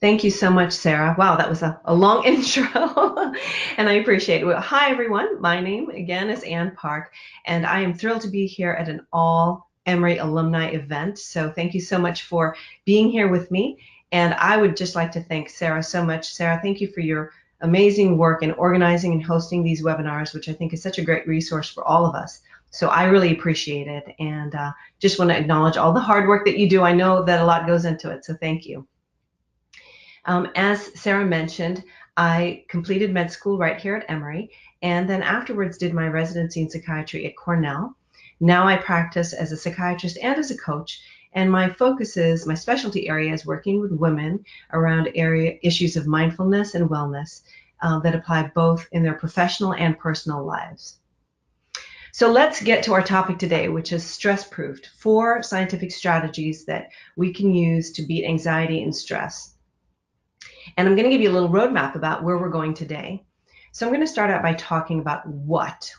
Thank you so much, Sarah. Wow, that was a long intro, and I appreciate it. Well, hi, everyone. My name, again, is Ann Park, and I am thrilled to be here at an all Emory alumni event. So thank you so much for being here with me. And I would just like to thank Sarah so much. Sarah, thank you for your amazing work in organizing and hosting these webinars, which I think is such a great resource for all of us. So I really appreciate it, and just want to acknowledge all the hard work that you do. I know that a lot goes into it, so thank you. As Sarah mentioned, I completed med school right here at Emory, and then afterwards did my residency in psychiatry at Cornell. Now I practice as a psychiatrist and as a coach, and my focus is, my specialty area is working with women around issues of mindfulness and wellness that apply both in their professional and personal lives. So let's get to our topic today, which is stress-proofed, 4 scientific strategies that we can use to beat anxiety and stress. And I'm going to give you a little roadmap about where we're going today. So I'm going to start out by talking about what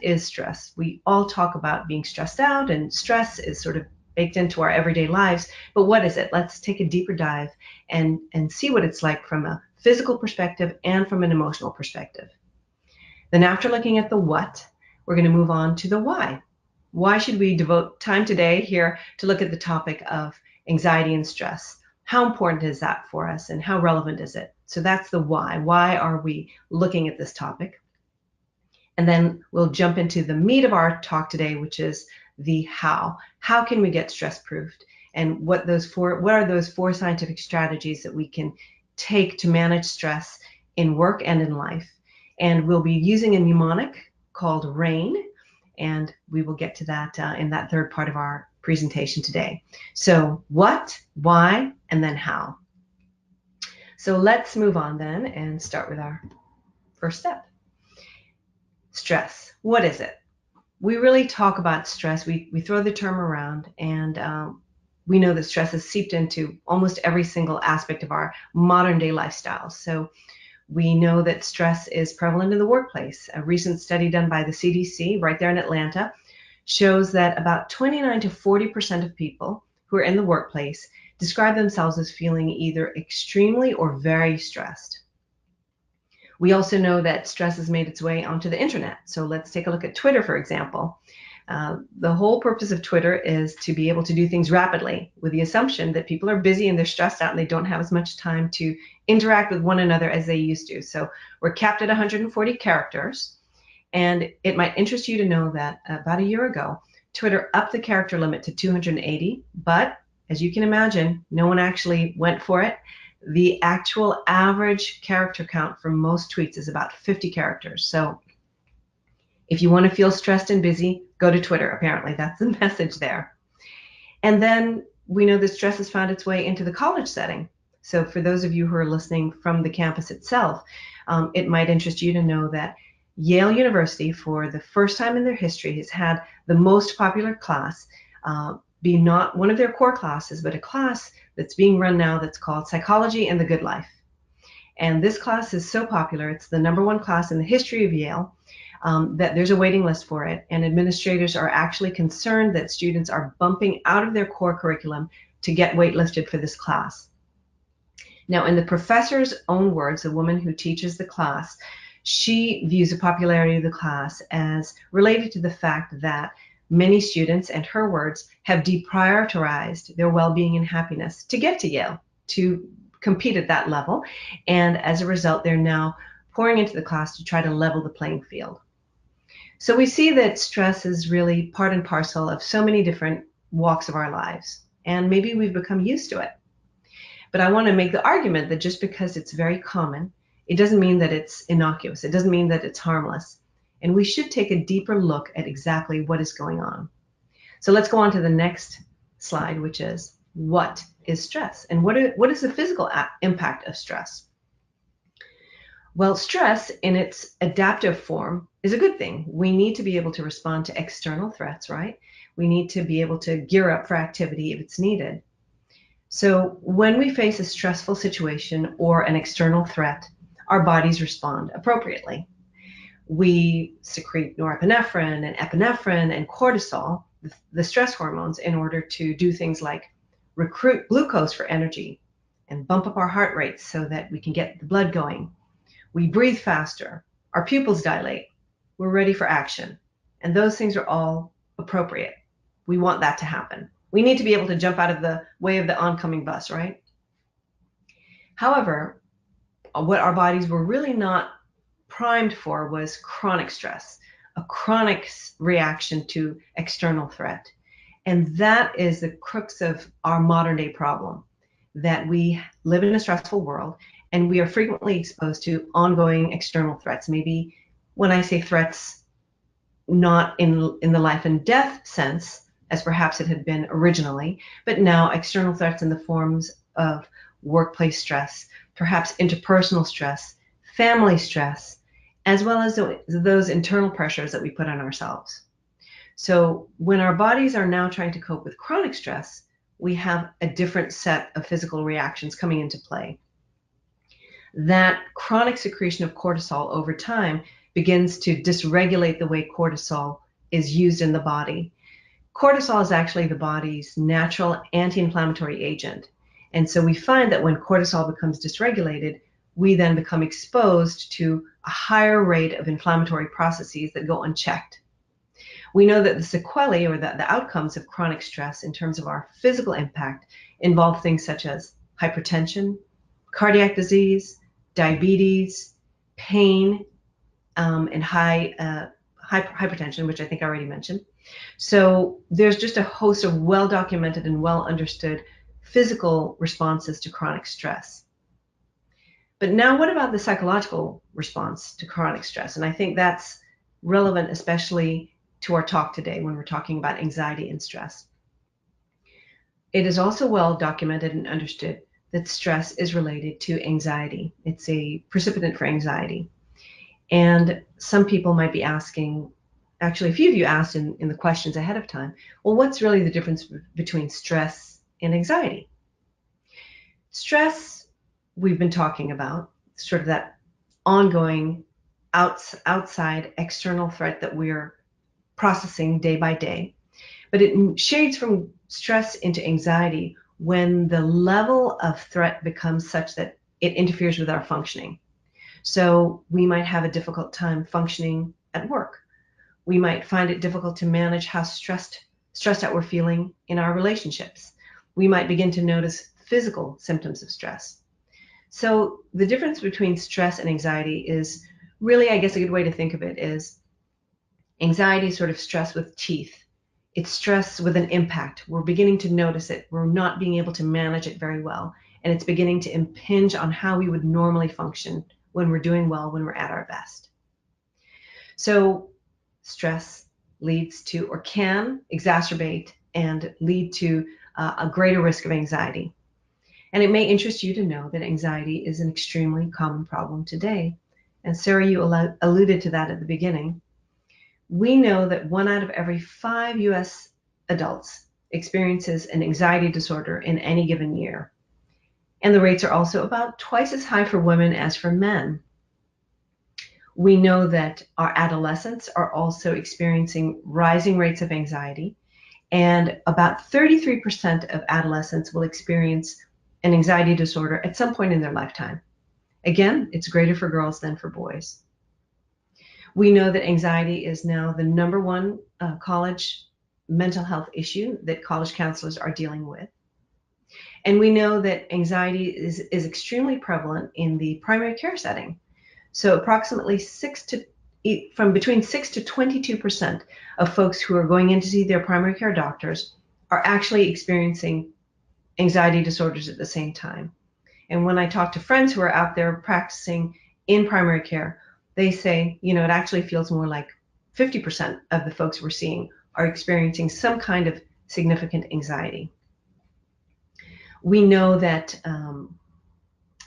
is stress. We all talk about being stressed out, and stress is sort of baked into our everyday lives. But what is it? Let's take a deeper dive and see what it's like from a physical perspective and from an emotional perspective. Then after looking at the what, we're going to move on to the why. Why should we devote time today here to look at the topic of anxiety and stress? How important is that for us, and how relevant is it? So that's the why. Why are we looking at this topic? And then we'll jump into the meat of our talk today, which is the how. How can we get stress-proofed? And what are those 4 scientific strategies that we can take to manage stress in work and in life? And we'll be using a mnemonic called RAIN, and we will get to that in that third part of our presentation today. So what, why, and then how. So let's move on then and start with our first step. Stress. What is it? We really talk about stress. We throw the term around, and we know that stress has seeped into almost every single aspect of our modern day lifestyle. So we know that stress is prevalent in the workplace. A recent study done by the CDC right there in Atlanta shows that about 29 to 40% of people who are in the workplace describe themselves as feeling either extremely or very stressed. We also know that stress has made its way onto the internet. So let's take a look at Twitter, for example. The whole purpose of Twitter is to be able to do things rapidly, with the assumption that people are busy and they're stressed out and they don't have as much time to interact with one another as they used to. So we're capped at 140 characters. And it might interest you to know that about a year ago, Twitter upped the character limit to 280, but as you can imagine, no one actually went for it. The actual average character count for most tweets is about 50 characters. So if you want to feel stressed and busy, go to Twitter. Apparently, that's the message there. And then we know that stress has found its way into the college setting. So for those of you who are listening from the campus itself, it might interest you to know that Yale University, for the first time in their history, has had the most popular class be not one of their core classes, but a class that's being run now that's called Psychology and the Good Life. And this class is so popular, it's the #1 class in the history of Yale, that there's a waiting list for it. And administrators are actually concerned that students are bumping out of their core curriculum to get waitlisted for this class. Now, in the professor's own words, the woman who teaches the class, she views the popularity of the class as related to the fact that many students, and her words, have deprioritized their well-being and happiness to get to Yale, to compete at that level. And as a result, they're now pouring into the class to try to level the playing field. So we see that stress is really part and parcel of so many different walks of our lives. And maybe we've become used to it. But I want to make the argument that just because it's very common, it doesn't mean that it's innocuous. It doesn't mean that it's harmless. And we should take a deeper look at exactly what is going on. So let's go on to the next slide, which is, what is stress? And what is the physical impact of stress? Well, stress in its adaptive form is a good thing. We need to be able to respond to external threats, right? We need to be able to gear up for activity if it's needed. So when we face a stressful situation or an external threat, our bodies respond appropriately. We secrete norepinephrine and epinephrine and cortisol, the stress hormones, in order to do things like recruit glucose for energy and bump up our heart rates so that we can get the blood going. We breathe faster. Our pupils dilate. We're ready for action. And those things are all appropriate. We want that to happen. We need to be able to jump out of the way of the oncoming bus, right? However, what our bodies were really not primed for was chronic stress, a chronic reaction to external threat. And that is the crux of our modern day problem, that we live in a stressful world and we are frequently exposed to ongoing external threats. Maybe when I say threats, not in the life and death sense, as perhaps it had been originally, but now external threats in the forms of workplace stress, perhaps interpersonal stress, family stress, as well as those internal pressures that we put on ourselves. So when our bodies are now trying to cope with chronic stress, we have a different set of physical reactions coming into play. That chronic secretion of cortisol over time begins to dysregulate the way cortisol is used in the body. Cortisol is actually the body's natural anti-inflammatory agent. And so we find that when cortisol becomes dysregulated, we then become exposed to a higher rate of inflammatory processes that go unchecked. We know that the sequelae, or the outcomes of chronic stress in terms of our physical impact, involve things such as hypertension, cardiac disease, diabetes, pain, and hypertension, which I think I already mentioned. So there's just a host of well-documented and well-understood physical responses to chronic stress. But now what about the psychological response to chronic stress? And I think that's relevant especially to our talk today when we're talking about anxiety and stress. It is also well documented and understood that stress is related to anxiety. It's a precipitant for anxiety. And some people might be asking, actually a few of you asked in the questions ahead of time, well, what's really the difference between stress and anxiety? Stress, we've been talking about, sort of that ongoing outside external threat that we're processing day by day. But it shades from stress into anxiety when the level of threat becomes such that it interferes with our functioning. So we might have a difficult time functioning at work. We might find it difficult to manage how stressed out we're feeling in our relationships. We might begin to notice physical symptoms of stress. So the difference between stress and anxiety is really, I guess a good way to think of it is anxiety is sort of stress with teeth. It's stress with an impact. We're beginning to notice it. We're not being able to manage it very well. And it's beginning to impinge on how we would normally function when we're doing well, when we're at our best. So stress leads to, or can exacerbate and lead to a greater risk of anxiety. And it may interest you to know that anxiety is an extremely common problem today. And Sarah, you alluded to that at the beginning. We know that 1 out of every 5 US adults experiences an anxiety disorder in any given year. And the rates are also about twice as high for women as for men. We know that our adolescents are also experiencing rising rates of anxiety, and about 33% of adolescents will experience an anxiety disorder at some point in their lifetime. Again, it's greater for girls than for boys. We know that anxiety is now the #1 college mental health issue that college counselors are dealing with. And we know that anxiety is extremely prevalent in the primary care setting. So approximately between 6 to 22% of folks who are going in to see their primary care doctors are actually experiencing anxiety disorders at the same time. And when I talk to friends who are out there practicing in primary care, they say, it actually feels more like 50% of the folks we're seeing are experiencing some kind of significant anxiety. We know that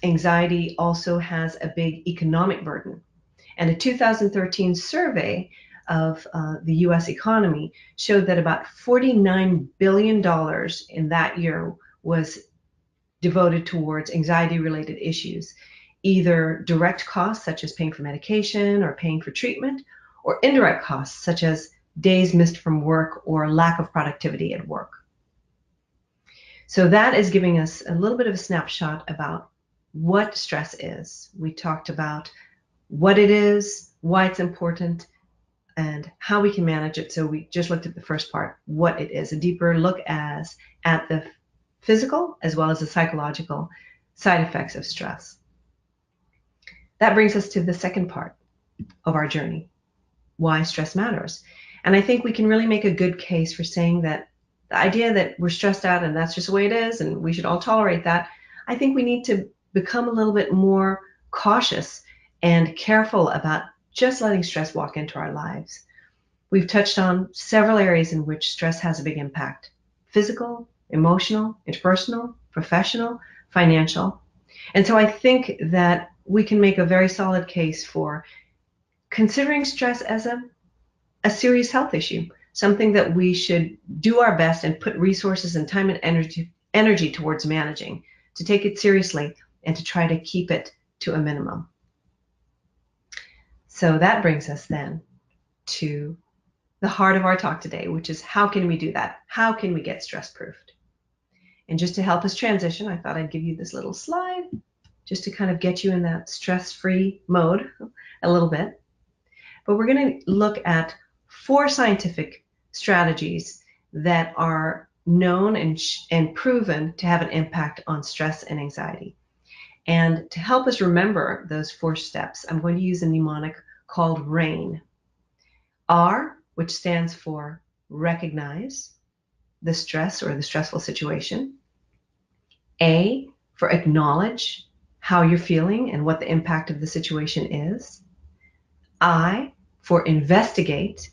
anxiety also has a big economic burden. And a 2013 survey of the US economy showed that about $49 billion in that year was devoted towards anxiety-related issues, either direct costs such as paying for medication or paying for treatment, or indirect costs such as days missed from work or lack of productivity at work. So that is giving us a little bit of a snapshot about what stress is. We talked about what it is, why it's important, and how we can manage it. So we just looked at the first part, what it is, a deeper look at the physical as well as the psychological side effects of stress. That brings us to the second part of our journey, why stress matters. And I think we can really make a good case for saying that the idea that we're stressed out and that's just the way it is and we should all tolerate that, I think we need to become a little bit more cautious and careful about just letting stress walk into our lives. We've touched on several areas in which stress has a big impact: physical, emotional, interpersonal, professional, financial. And so I think that we can make a very solid case for considering stress as a serious health issue, something that we should do our best and put resources and time and energy towards managing, to take it seriously and to try to keep it to a minimum. So that brings us then to the heart of our talk today, which is how can we do that? How can we get stress proofed? And just to help us transition, I thought I'd give you this little slide just to kind of get you in that stress-free mode a little bit. But we're going to look at 4 scientific strategies that are known and proven to have an impact on stress and anxiety. And to help us remember those 4 steps, I'm going to use a mnemonic called RAIN. R, which stands for recognize the stress or the stressful situation. A, for acknowledge how you're feeling and what the impact of the situation is. I, for investigate.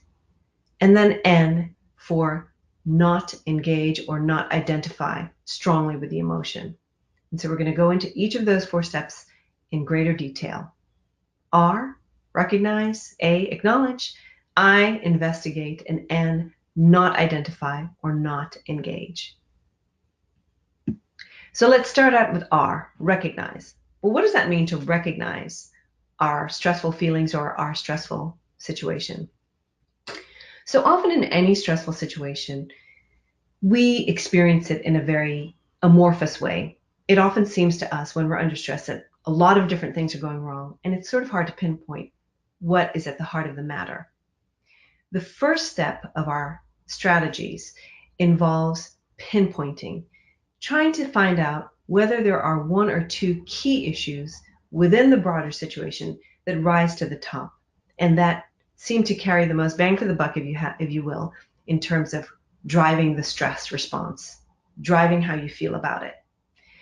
And then N, for not engage or not identify strongly with the emotion. And so we're going to go into each of those 4 steps in greater detail. R, recognize. A, acknowledge. I, investigate. And N, not identify or not engage. So let's start out with R, recognize. Well, what does that mean to recognize our stressful feelings or our stressful situation? So often in any stressful situation, we experience it in a very amorphous way. It often seems to us when we're under stress that a lot of different things are going wrong, and it's sort of hard to pinpoint what is at the heart of the matter. The first step of our strategies involves pinpointing, trying to find out whether there are 1 or 2 key issues within the broader situation that rise to the top and that seem to carry the most bang for the buck, if you will, in terms of driving the stress response, driving how you feel about it.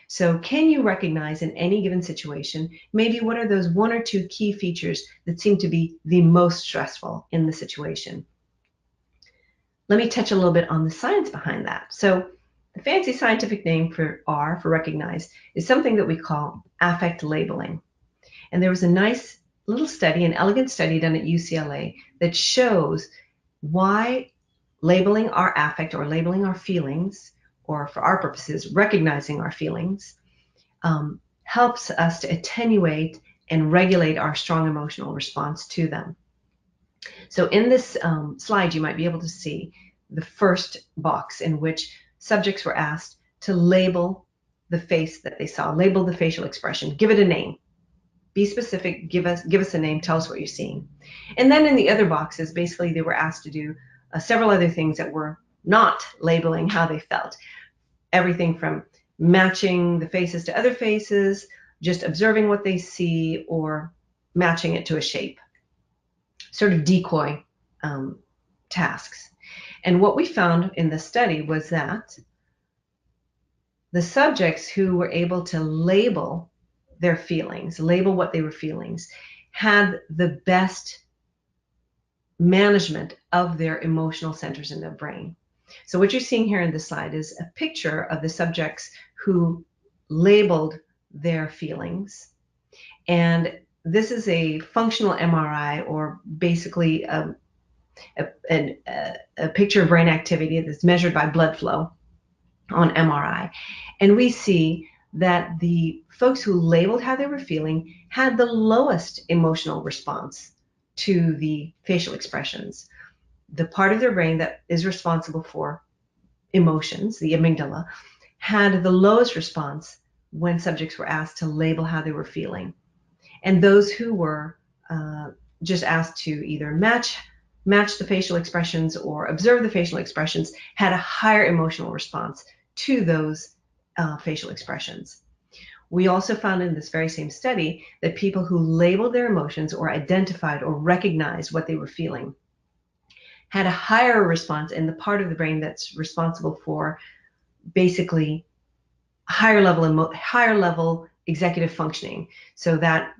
So can you recognize in any given situation, maybe what are those 1 or 2 key features that seem to be the most stressful in the situation? Let me touch a little bit on the science behind that. So the fancy scientific name for R, for recognize, is something that we call affect labeling. And there was a nice little study, an elegant study done at UCLA that shows why labeling our affect or labeling our feelings, or for our purposes, recognizing our feelings, helps us to attenuate and regulate our strong emotional response to them. So in this slide, you might be able to see the first box in which subjects were asked to label the face that they saw, label the facial expression, give it a name. Be specific, give us a name, tell us what you're seeing. And then in the other boxes, basically they were asked to do several other things that were not labeling how they felt. Everything from matching the faces to other faces, just observing what they see, or matching it to a shape. Sort of decoy tasks. And what we found in the study was that the subjects who were able to label their feelings, label what they were feeling, had the best management of their emotional centers in their brain. So what you're seeing here in this slide is a picture of the subjects who labeled their feelings. And this is a functional MRI, or basically a picture of brain activity that's measured by blood flow on MRI. And we see that the folks who labeled how they were feeling had the lowest emotional response to the facial expressions. The part of their brain that is responsible for emotions, the amygdala, had the lowest response when subjects were asked to label how they were feeling. And those who were just asked to either match the facial expressions or observe the facial expressions had a higher emotional response to those facial expressions. We also found in this very same study that people who labeled their emotions or identified or recognized what they were feeling had a higher response in the part of the brain that's responsible for basically higher level executive functioning. So that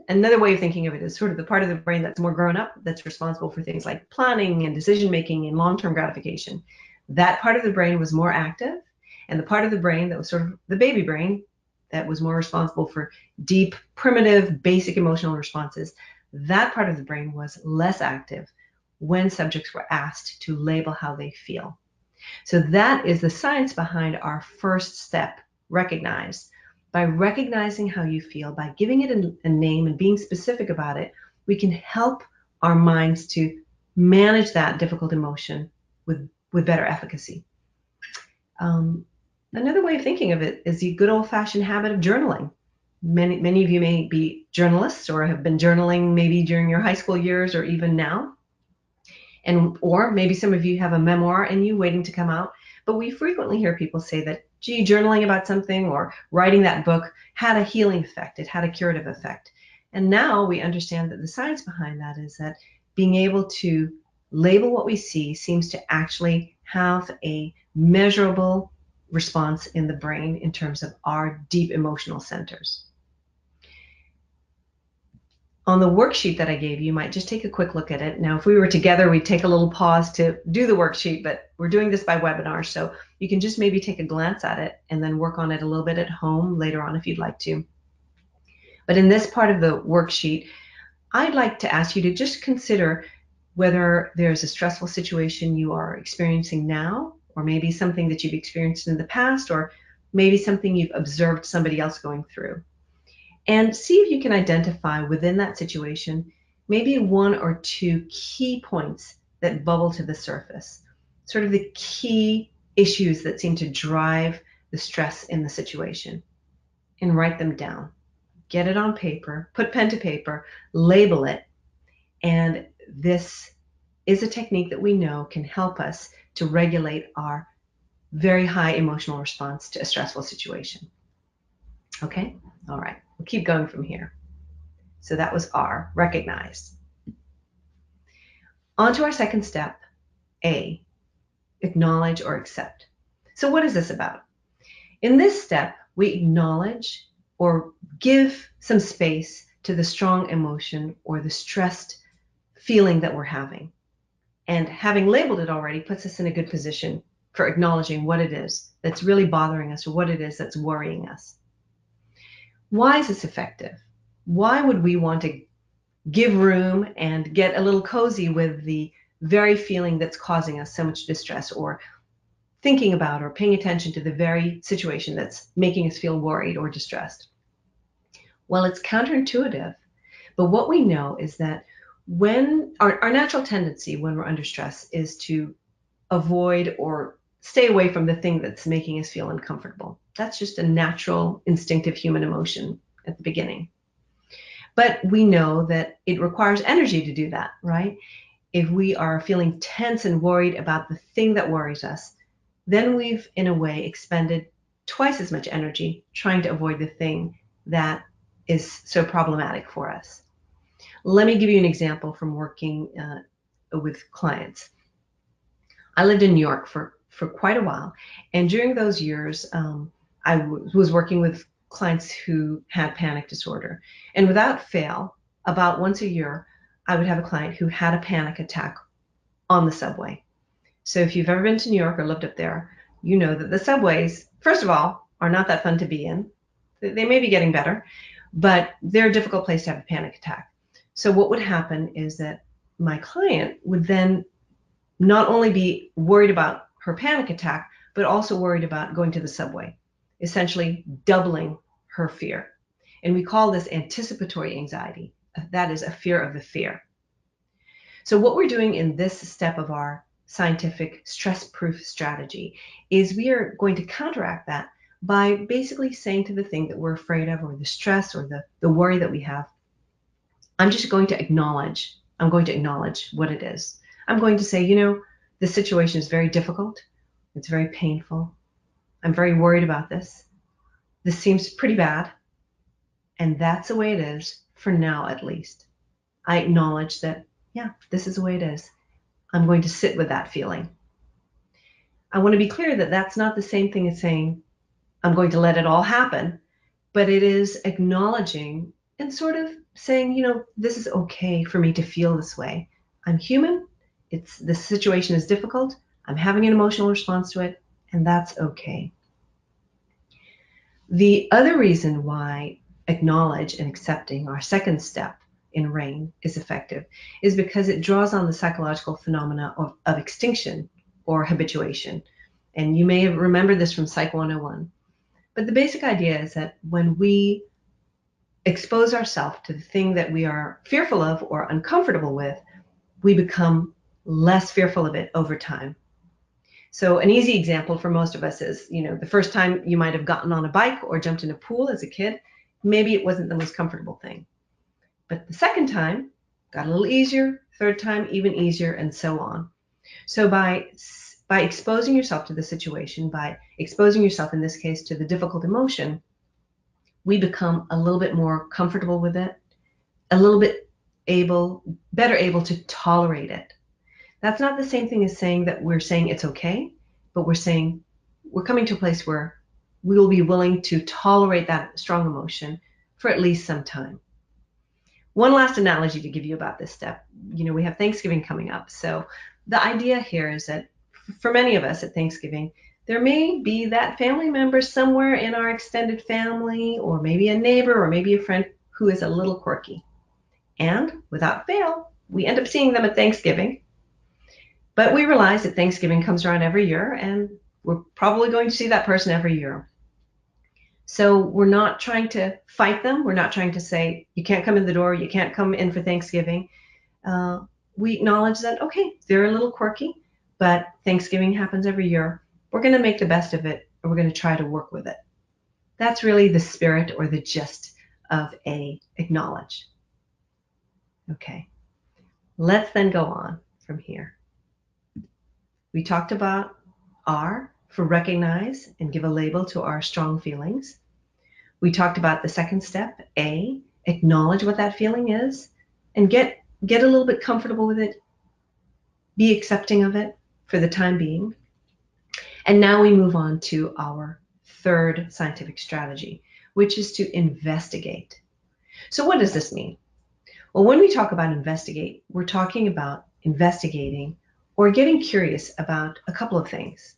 another way of thinking of it is sort of the part of the brain that's more grown up, that's responsible for things like planning and decision making and long-term gratification. That part of the brain was more active, and the part of the brain that was sort of the baby brain that was more responsible for deep, primitive, basic emotional responses, that part of the brain was less active when subjects were asked to label how they feel. So that is the science behind our first step, recognize. By recognizing how you feel, by giving it a name and being specific about it, we can help our minds to manage that difficult emotion with better efficacy. Another way of thinking of it is the good old-fashioned habit of journaling. Many of you may be journalists or have been journaling maybe during your high school years or even now. Or maybe some of you have a memoir in you waiting to come out. But we frequently hear people say that, gee, journaling about something or writing that book had a healing effect. It had a curative effect. And now we understand that the science behind that is that being able to label what we see seems to actually have a measurable response in the brain in terms of our deep emotional centers. On the worksheet that I gave you, you might just take a quick look at it. Now, if we were together, we'd take a little pause to do the worksheet, but we're doing this by webinar, so you can just maybe take a glance at it and then work on it a little bit at home later on if you'd like to. But in this part of the worksheet, I'd like to ask you to just consider whether there's a stressful situation you are experiencing now, or maybe something that you've experienced in the past, or maybe something you've observed somebody else going through. And see if you can identify within that situation maybe one or two key points that bubble to the surface, sort of the key issues that seem to drive the stress in the situation, and write them down. Get it on paper, put pen to paper, label it, and this is a technique that we know can help us to regulate our very high emotional response to a stressful situation. Okay? All right. We'll keep going from here. So that was R, recognize. On to our second step, A, acknowledge or accept. So what is this about? In this step, we acknowledge or give some space to the strong emotion or the stressed feeling that we're having. And having labeled it already puts us in a good position for acknowledging what it is that's really bothering us or what it is that's worrying us. Why is this effective? Why would we want to give room and get a little cozy with the very feeling that's causing us so much distress, or thinking about or paying attention to the very situation that's making us feel worried or distressed? Well, it's counterintuitive, but what we know is that when our natural tendency when we're under stress is to avoid or stay away from the thing that's making us feel uncomfortable. That's just a natural, instinctive human emotion at the beginning. But we know that it requires energy to do that, right? If we are feeling tense and worried about the thing that worries us, then we've, in a way, expended twice as much energy trying to avoid the thing that is so problematic for us. Let me give you an example from working with clients. I lived in New York for quite a while, and during those years, I was working with clients who had panic disorder. And without fail, about once a year, I would have a client who had a panic attack on the subway. So if you've ever been to New York or lived up there, you know that the subways, first of all, are not that fun to be in. They may be getting better, but they're a difficult place to have a panic attack. So what would happen is that my client would then not only be worried about her panic attack, but also worried about going to the subway, essentially doubling her fear. And we call this anticipatory anxiety. That is a fear of the fear. So what we're doing in this step of our scientific stress-proof strategy is we are going to counteract that by basically saying to the thing that we're afraid of, or the stress or the worry that we have, I'm going to acknowledge what it is. I'm going to say, the situation is very difficult. It's very painful. I'm very worried about this. This seems pretty bad. And that's the way it is, for now at least. I acknowledge that, yeah, this is the way it is. I'm going to sit with that feeling. I want to be clear that that's not the same thing as saying, I'm going to let it all happen, but it is acknowledging and sort of saying, this is okay for me to feel this way. I'm human. The situation is difficult. I'm having an emotional response to it, and that's okay. The other reason why acknowledge and accepting, our second step in RAIN, is effective is because it draws on the psychological phenomena of extinction or habituation. And you may remember this from Psych 101. But the basic idea is that when we expose ourselves to the thing that we are fearful of or uncomfortable with, we become less fearful of it over time. So an easy example for most of us is, the first time you might have gotten on a bike or jumped in a pool as a kid, maybe it wasn't the most comfortable thing. But the second time got a little easier, third time even easier, and so on. So by exposing yourself to the situation, by exposing yourself in this case to the difficult emotion, we become a little bit more comfortable with it, a little bit better able to tolerate it. That's not the same thing as saying that we're saying it's okay, but we're saying we're coming to a place where we will be willing to tolerate that strong emotion for at least some time. One last analogy to give you about this step. We have Thanksgiving coming up. So the idea here is that for many of us at Thanksgiving, there may be that family member somewhere in our extended family, or maybe a neighbor, or maybe a friend who is a little quirky. And without fail, we end up seeing them at Thanksgiving. But we realize that Thanksgiving comes around every year, and we're probably going to see that person every year. So we're not trying to fight them. We're not trying to say, you can't come in the door, you can't come in for Thanksgiving. We acknowledge that, okay, they're a little quirky, but Thanksgiving happens every year. We're going to make the best of it, and we're going to try to work with it. That's really the spirit or the gist of acknowledge. Okay, let's then go on from here. We talked about R for recognize and give a label to our strong feelings. We talked about the second step, A, acknowledge what that feeling is and get a little bit comfortable with it, be accepting of it for the time being. And now we move on to our third scientific strategy, which is to investigate. So what does this mean? Well, when we talk about investigate, we're talking about investigating or getting curious about a couple of things.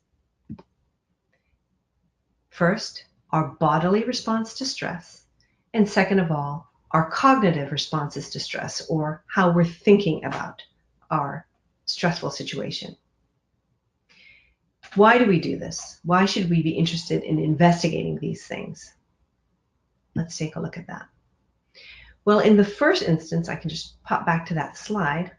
First, our bodily response to stress, and second of all, our cognitive responses to stress, or how we're thinking about our stressful situation. Why do we do this? Why should we be interested in investigating these things? Let's take a look at that. Well, in the first instance, I can just pop back to that slide,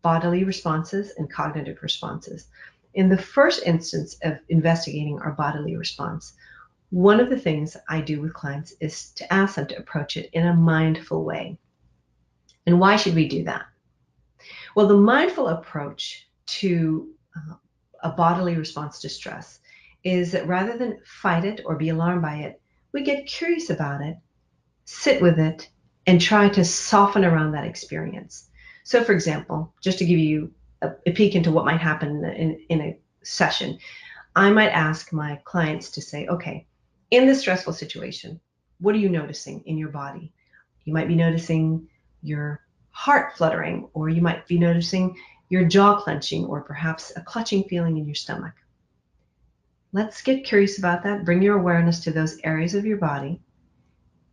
bodily responses and cognitive responses. In the first instance of investigating our bodily response, one of the things I do with clients is to ask them to approach it in a mindful way. And why should we do that? Well, the mindful approach to a bodily response to stress is that rather than fight it or be alarmed by it, we get curious about it, sit with it, and try to soften around that experience. So for example, just to give you a peek into what might happen in a session, I might ask my clients to say, okay, in this stressful situation, what are you noticing in your body? You might be noticing your heart fluttering, or you might be noticing your jaw clenching, or perhaps a clutching feeling in your stomach. Let's get curious about that. Bring your awareness to those areas of your body.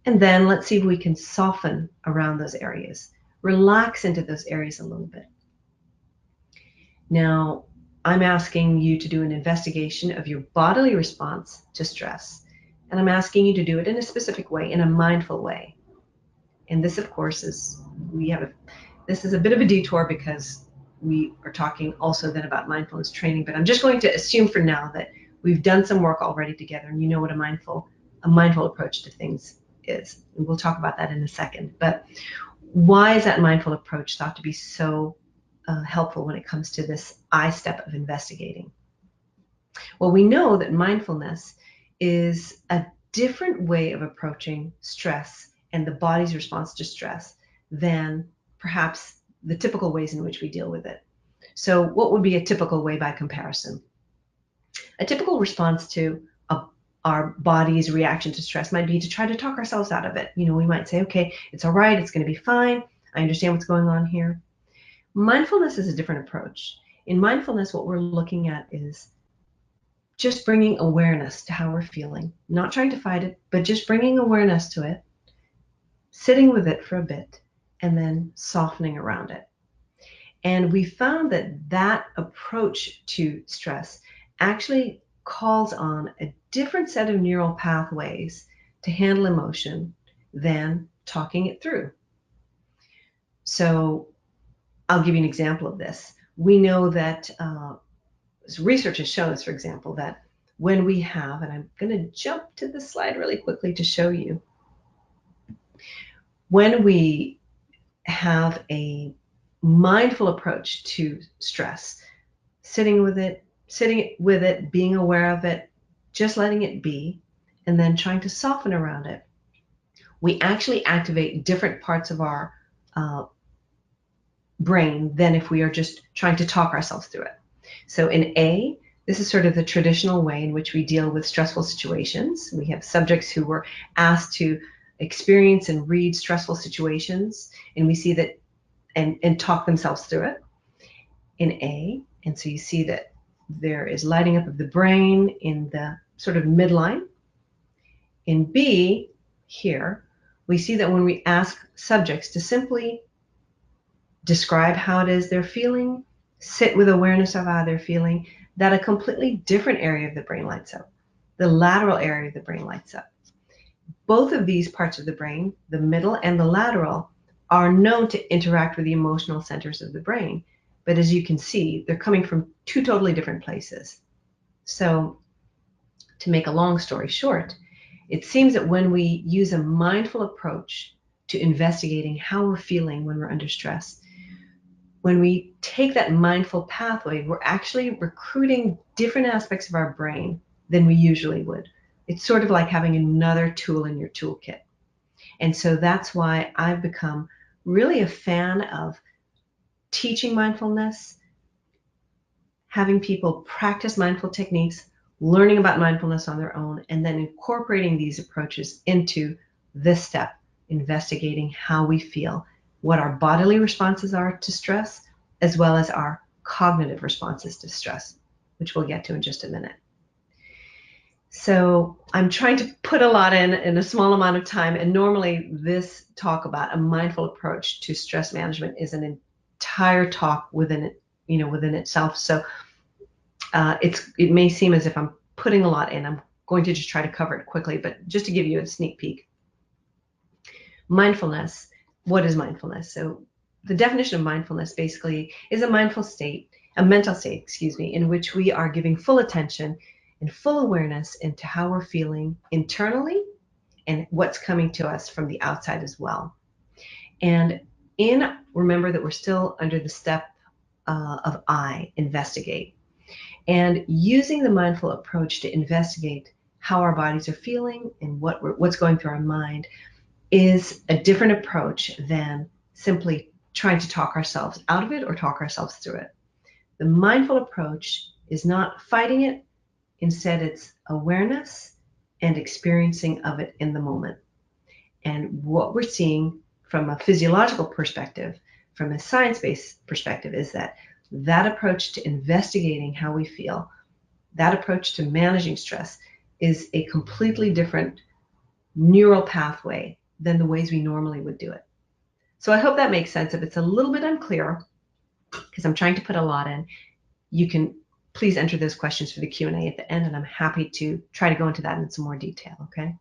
And then let's see if we can soften around those areas. Relax into those areas a little bit. Now, I'm asking you to do an investigation of your bodily response to stress. And I'm asking you to do it in a specific way, in a mindful way. And this, of course, this is a bit of a detour because we are talking also then about mindfulness training, but I'm just going to assume for now that we've done some work already together and you know what a mindful approach to things is. And we'll talk about that in a second. But why is that mindful approach thought to be so helpful when it comes to this I step of investigating? Well, we know that mindfulness is a different way of approaching stress and the body's response to stress than perhaps the typical ways in which we deal with it. So what would be a typical way by comparison? A typical response to our body's reaction to stress might be to try to talk ourselves out of it. You know, we might say, okay, it's all right, it's going to be fine. I understand what's going on here. Mindfulness is a different approach. In mindfulness, what we're looking at is just bringing awareness to how we're feeling, not trying to fight it, but just bringing awareness to it, sitting with it for a bit, and then softening around it. And we found that that approach to stress actually calls on a different set of neural pathways to handle emotion than talking it through. So I'll give you an example of this. We know that research has shown us, for example, that when we have, and I'm going to jump to the slide really quickly to show you, when we have a mindful approach to stress, sitting with it, being aware of it, just letting it be, and then trying to soften around it, we actually activate different parts of our brain than if we are just trying to talk ourselves through it. So in A, this is sort of the traditional way in which we deal with stressful situations. We have subjects who were asked to experience and read stressful situations, and we see that and talk themselves through it in A. And so you see that there is lighting up of the brain in the sort of midline. In B, here, we see that when we ask subjects to simply describe how it is they're feeling, sit with awareness of how they're feeling, that a completely different area of the brain lights up. The lateral area of the brain lights up. Both of these parts of the brain, the middle and the lateral, are known to interact with the emotional centers of the brain. But as you can see, they're coming from two totally different places. So to make a long story short, it seems that when we use a mindful approach to investigating how we're feeling when we're under stress, when we take that mindful pathway, we're actually recruiting different aspects of our brain than we usually would. It's sort of like having another tool in your toolkit. And so that's why I've become really a fan of teaching mindfulness, having people practice mindful techniques, learning about mindfulness on their own, and then incorporating these approaches into this step, investigating how we feel, what our bodily responses are to stress, as well as our cognitive responses to stress, which we'll get to in just a minute. So I'm trying to put a lot in a small amount of time, and normally this talk about a mindful approach to stress management is an entire talk within itself. So it may seem as if I'm putting a lot in. I'm going to just try to cover it quickly, but just to give you a sneak peek. Mindfulness. What is mindfulness? So the definition of mindfulness basically is a mental state, in which we are giving full attention and full awareness into how we're feeling internally and what's coming to us from the outside as well. And remember that we're still under the step of I, investigate. And using the mindful approach to investigate how our bodies are feeling and what's going through our mind is a different approach than simply trying to talk ourselves out of it or talk ourselves through it. The mindful approach is not fighting it. Instead, it's awareness and experiencing of it in the moment. And what we're seeing from a physiological perspective, from a science-based perspective, is that approach to investigating how we feel, that approach to managing stress, is a completely different neural pathway than the ways we normally would do it. So I hope that makes sense. If it's a little bit unclear, because I'm trying to put a lot in, you can please enter those questions for the Q&A at the end, and I'm happy to try to go into that in some more detail, okay?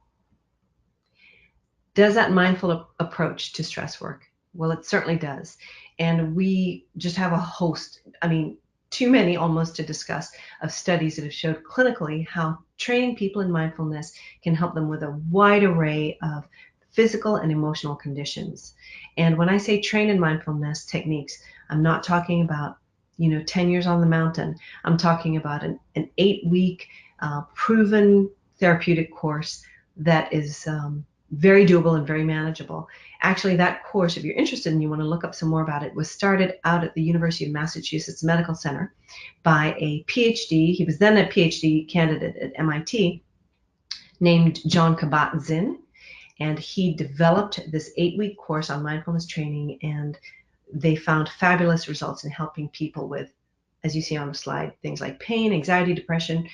Does that mindful approach to stress work? Well, it certainly does. And we just have a host, I mean, too many almost to discuss, of studies that have showed clinically how training people in mindfulness can help them with a wide array of physical and emotional conditions. And when I say train in mindfulness techniques, I'm not talking about, 10 years on the mountain. I'm talking about an 8-week proven therapeutic course that is very doable and very manageable. Actually, that course, if you're interested and you want to look up some more about it, was started out at the University of Massachusetts Medical Center by a PhD. He was then a PhD candidate at MIT named John Kabat-Zinn, and he developed this 8-week course on mindfulness training, and they found fabulous results in helping people with, as you see on the slide, things like pain, anxiety, depression.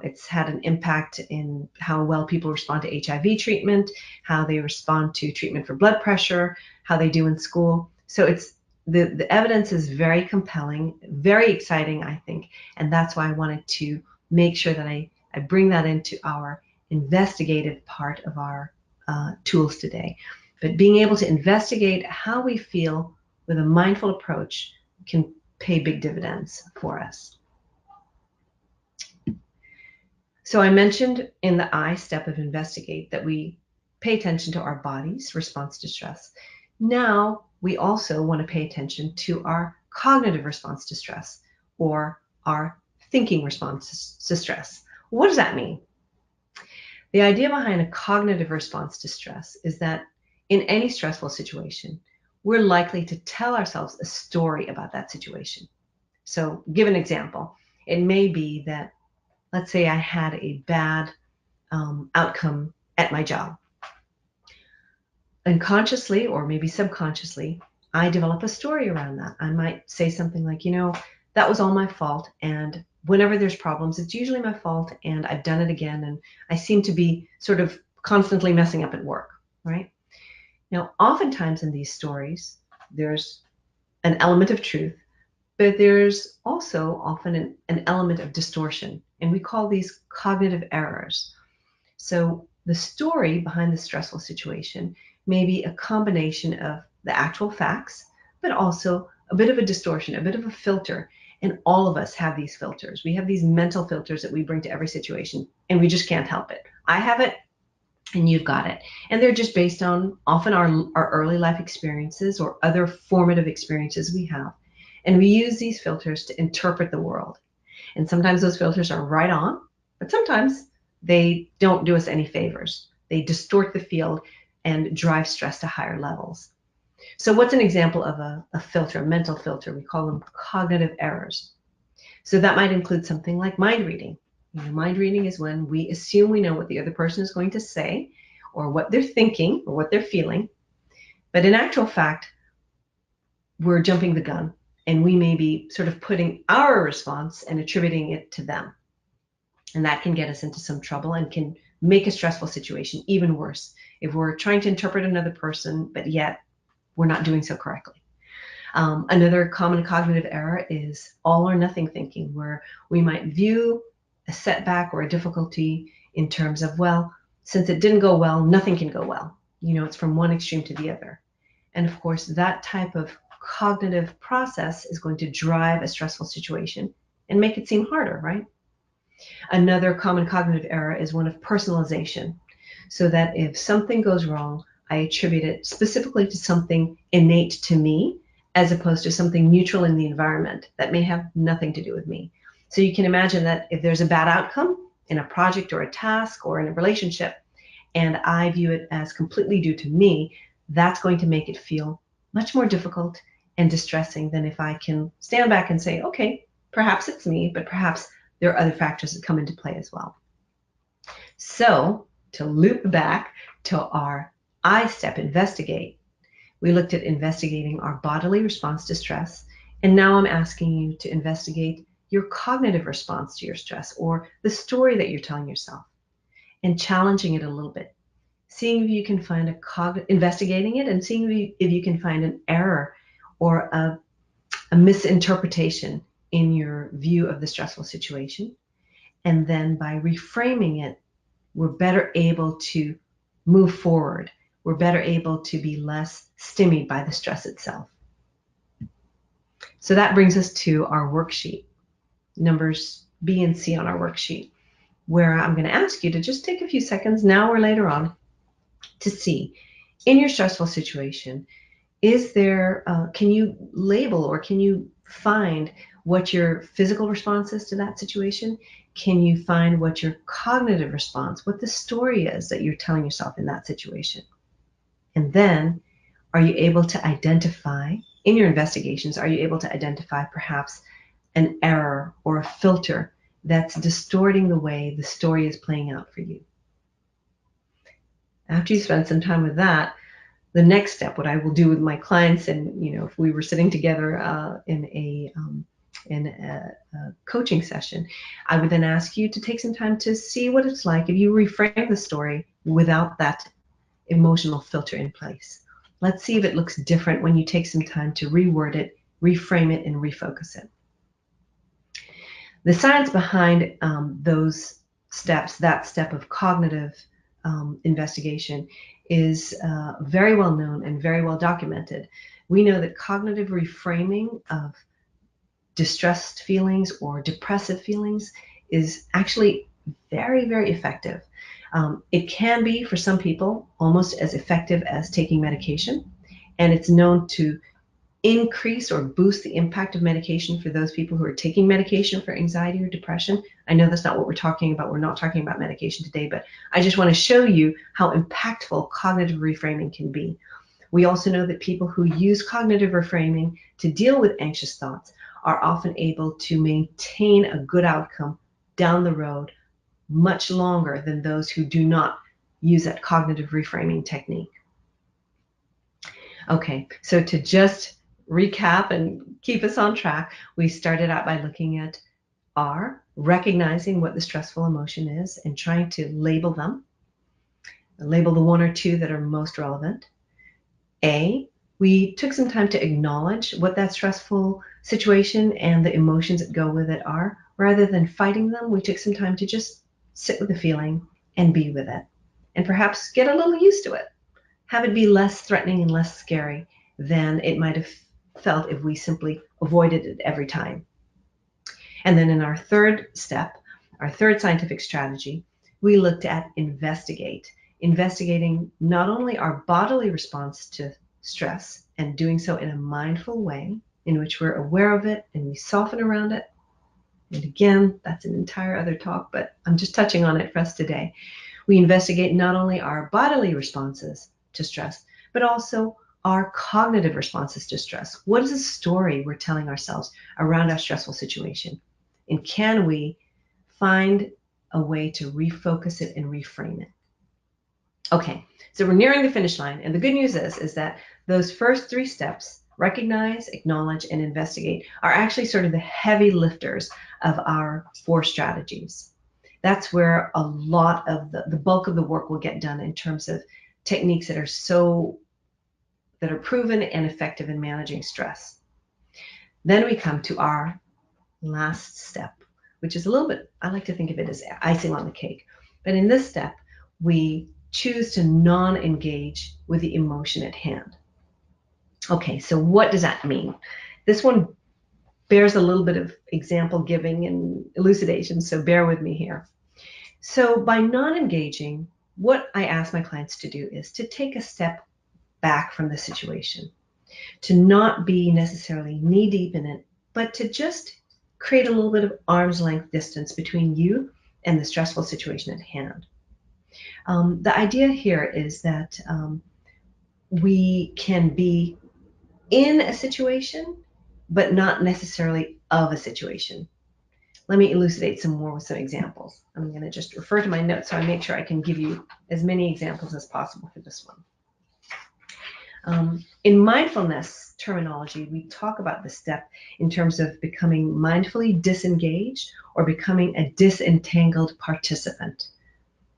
It's had an impact in how well people respond to HIV treatment, how they respond to treatment for blood pressure, how they do in school. So it's the evidence is very compelling, very exciting, I think, and that's why I wanted to make sure that I bring that into our investigative part of our tools today. But being able to investigate how we feel with a mindful approach can pay big dividends for us. So I mentioned in the I step of investigate that we pay attention to our body's response to stress. Now we also want to pay attention to our cognitive response to stress, or our thinking response to stress. What does that mean? The idea behind a cognitive response to stress is that in any stressful situation, we're likely to tell ourselves a story about that situation. So give an example. It may be that, let's say I had a bad outcome at my job. Unconsciously, or maybe subconsciously, I develop a story around that. I might say something like, that was all my fault. And whenever there's problems, it's usually my fault. And I've done it again. And I seem to be sort of constantly messing up at work, right? Now, oftentimes in these stories, there's an element of truth, but there's also often an element of distortion. And we call these cognitive errors. So the story behind the stressful situation may be a combination of the actual facts, but also a bit of a distortion, a bit of a filter. And all of us have these filters. We have these mental filters that we bring to every situation, and we just can't help it. I have it, and you've got it. And they're just based on often our early life experiences or other formative experiences we have. And we use these filters to interpret the world. And sometimes those filters are right on, but sometimes they don't do us any favors. They distort the field and drive stress to higher levels. So what's an example of a filter, a mental filter? We call them cognitive errors. So that might include something like mind reading. Mind reading is when we assume we know what the other person is going to say, or what they're thinking, or what they're feeling. But in actual fact, we're jumping the gun, and we may be sort of putting our response and attributing it to them. And that can get us into some trouble and can make a stressful situation even worse if we're trying to interpret another person, but yet we're not doing so correctly. Another common cognitive error is all or nothing thinking, where we might view a setback or a difficulty in terms of, well, since it didn't go well, nothing can go well. It's from one extreme to the other. And of course, that type of cognitive process is going to drive a stressful situation and make it seem harder, right? Another common cognitive error is one of personalization, so that if something goes wrong, I attribute it specifically to something innate to me, as opposed to something neutral in the environment that may have nothing to do with me. So you can imagine that if there's a bad outcome in a project or a task or in a relationship, and I view it as completely due to me, that's going to make it feel much more difficult and distressing than if I can stand back and say, okay, perhaps it's me, but perhaps there are other factors that come into play as well. So to loop back to our I step, investigate, we looked at investigating our bodily response to stress, and now I'm asking you to investigate your cognitive response to your stress, or the story that you're telling yourself, and challenging it a little bit, seeing if you can find investigating it and seeing if you can find an error or a misinterpretation in your view of the stressful situation. And then by reframing it, we're better able to move forward we're better able to be less stymied by the stress itself. So that brings us to our worksheet, numbers B and C on our worksheet, where I'm going to ask you to just take a few seconds now or later on to see, in your stressful situation, is there, can you label or can you find what your physical response is to that situation? Can you find what your cognitive response, what the story is that you're telling yourself in that situation? And then, are you able to identify, in your investigations, are you able to identify perhaps an error or a filter that's distorting the way the story is playing out for you? After you spend some time with that, the next step, what I will do with my clients, and if we were sitting together in a coaching session, I would then ask you to take some time to see what it's like if you reframe the story without that emotional filter in place. Let's see if it looks different when you take some time to reword it, reframe it, and refocus it. The science behind those steps, that step of cognitive investigation, is very well known and very well documented. We know that cognitive reframing of distressed feelings or depressive feelings is actually very, very effective. It can be, for some people, almost as effective as taking medication, and it's known to increase or boost the impact of medication for those people who are taking medication for anxiety or depression. I know that's not what we're talking about. We're not talking about medication today, but I just want to show you how impactful cognitive reframing can be. We also know that people who use cognitive reframing to deal with anxious thoughts are often able to maintain a good outcome down the road much longer than those who do not use that cognitive reframing technique. Okay, so to just recap and keep us on track, we started out by looking at R, recognizing what the stressful emotion is and trying to label them. Label the one or two that are most relevant. A, we took some time to acknowledge what that stressful situation and the emotions that go with it are. Rather than fighting them, we took some time to just sit with the feeling and be with it, and perhaps get a little used to it. Have it be less threatening and less scary than it might have felt if we simply avoided it every time. And then in our third step, our third scientific strategy, we looked at investigate. Investigating not only our bodily response to stress and doing so in a mindful way in which we're aware of it and we soften around it. And again, that's an entire other talk, but I'm just touching on it for us today. We investigate not only our bodily responses to stress, but also our cognitive responses to stress. What is the story we're telling ourselves around our stressful situation? And can we find a way to refocus it and reframe it? Okay, so we're nearing the finish line. And the good news is that those first three steps, recognize, acknowledge, and investigate, are actually sort of the heavy lifters of our 4 strategies. That's where a lot of the bulk of the work will get done in terms of techniques that are proven and effective in managing stress. Then we come to our last step, which is a little bit, I like to think of it as icing on the cake. But in this step, we choose to non-engage with the emotion at hand. Okay, so what does that mean? This one bears a little bit of example giving and elucidation, so bear with me here. So by non-engaging, what I ask my clients to do is to take a step back from the situation, to not be necessarily knee-deep in it, but to just create a little bit of arm's length distance between you and the stressful situation at hand. The idea here is that we can be in a situation, but not necessarily of a situation. Let me elucidate some more with some examples. I'm going to just refer to my notes so I make sure I can give you as many examples as possible for this one. In mindfulness terminology, we talk about this step in terms of becoming mindfully disengaged or becoming a disentangled participant.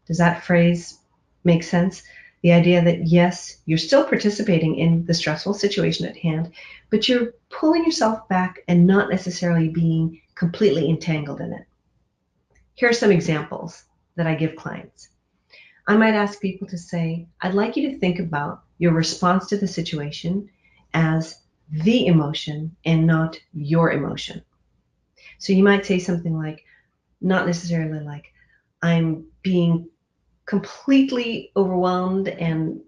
Does that phrase make sense? The idea that, yes, you're still participating in the stressful situation at hand, but you're pulling yourself back and not necessarily being completely entangled in it. Here are some examples that I give clients. I might ask people to say, I'd like you to think about your response to the situation as the emotion and not your emotion. So you might say something like, not necessarily like, I'm being completely overwhelmed and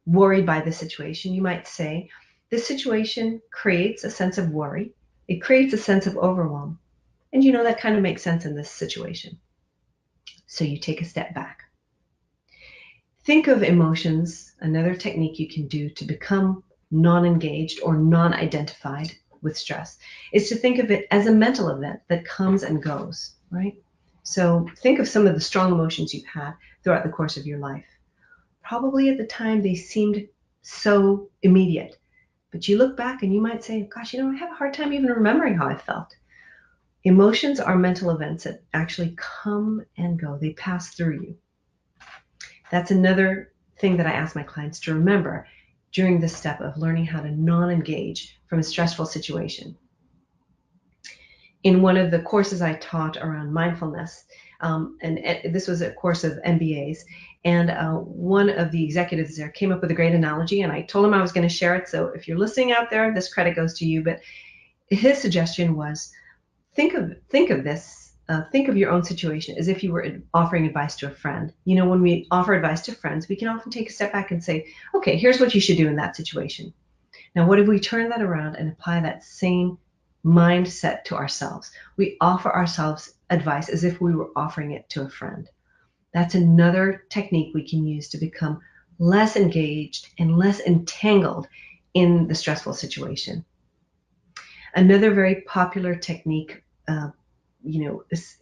worried by the situation. You might say, this situation creates a sense of worry. It creates a sense of overwhelm. And that kind of makes sense in this situation. So you take a step back. Think of emotions, another technique you can do to become non-engaged or non-identified with stress is to think of it as a mental event that comes and goes, right? So think of some of the strong emotions you've had throughout the course of your life. Probably at the time they seemed so immediate, but you look back and you might say, gosh, I have a hard time even remembering how I felt. Emotions are mental events that actually come and go. They pass through you. That's another thing that I ask my clients to remember during this step of learning how to non-engage from a stressful situation. In one of the courses I taught around mindfulness, and this was a course of MBAs, and one of the executives there came up with a great analogy, and I told him I was going to share it. So if you're listening out there, this credit goes to you. But his suggestion was, think of this. Think of your own situation as if you were offering advice to a friend. When we offer advice to friends, we can often take a step back and say, okay, here's what you should do in that situation. Now, what if we turn that around and apply that same mindset to ourselves? We offer ourselves advice as if we were offering it to a friend. That's another technique we can use to become less engaged and less entangled in the stressful situation. Another very popular technique,